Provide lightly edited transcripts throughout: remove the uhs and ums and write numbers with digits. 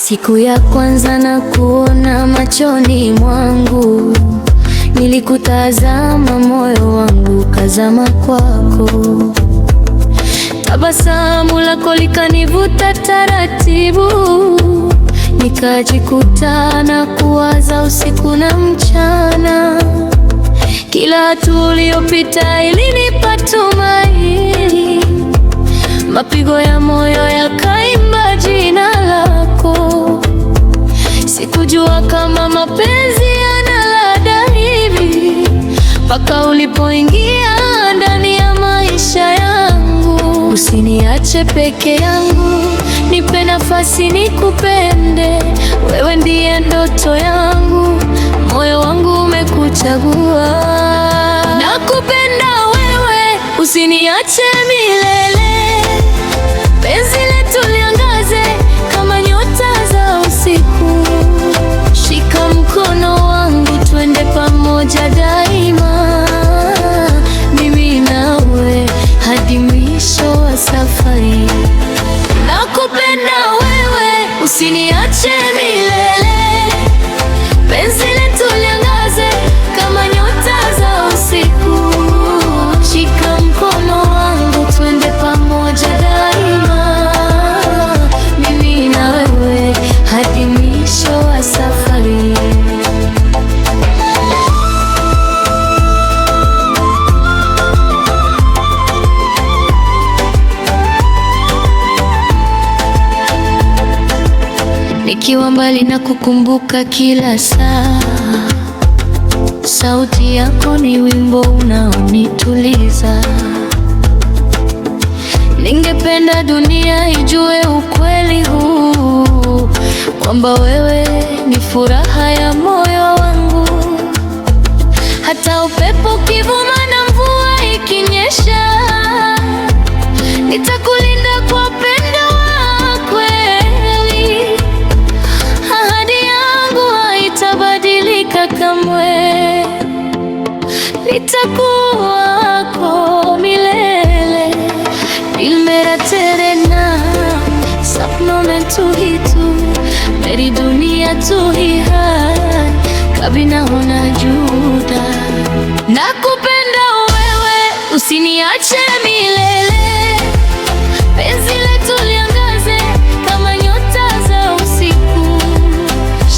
Siku ya kwanza na kuona machoni mwangu, nilikutazama moyo wangu kazama kwako. Tabasamu lako likanivuta taratibu, nikajikuta na kuwaza usiku na mchana. Kila hatua uliyopita ilinipa tumaini, mapigo ya moyo yakaimba jina lako. Sikujua kama mapenzi yana ladha hivi, mpaka ulipoingia ndani ya maisha yangu. Usiniache peke yangu, nipe nafasi nikupende. Wewe ndiye ndoto yangu, moyo wangu umekuchagua. Nakupenda wewe, usiniache milele. Penzi letu liangaze kama nyota za usiku. Shika mkono wangu, twende pamoja daima, mimi nawe hadi mwisho wa safari. Nakupenda wewe, usiniache milele. Penzi letu liangaze kama nyota za usiku. Shika mkono wangu, twende pamoja daima, mimi na wewe hadi mwisho wa safari. Nikiwa mbali na kukumbuka kila saa, sauti yako ni wimbo unaonituliza. Ningependa dunia ijue ukweli huu, kwamba wewe ni furaha ya moyo wangu. Hata upepo ukivuma na mvua ikinyesha, nitakulinda kwa pendo wa kweli. Ahadi yangu haitabadilika kamwe, nitakuwa wako milele. दिल मेरा तेरे नाम, सपनों में तू ही तू, मेरी दुनिया तू ही है, कभी ना होना जुदा. Nakupenda wewe, usiniache milele. Penzi letu liangaze kama nyota za usiku.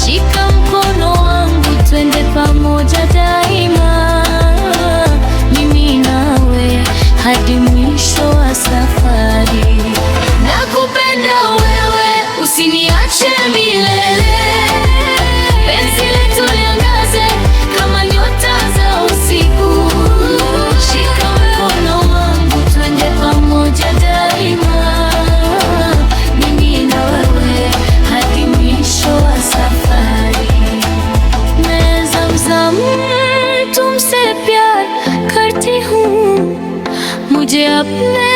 Shika mkono wangu, twende pamoja daima, mimi nawe hadi mwisho wa safari. Nakupenda wewe, usiniache milele. Penzi letu liangaze kama nyota za usiku. Shika mkono wangu, twende pamoja daima, mimi na wewe hadi mwisho wa safari. मैं ज़म-ज़म तुमसे प्यार करती हूँ, मुझे अपने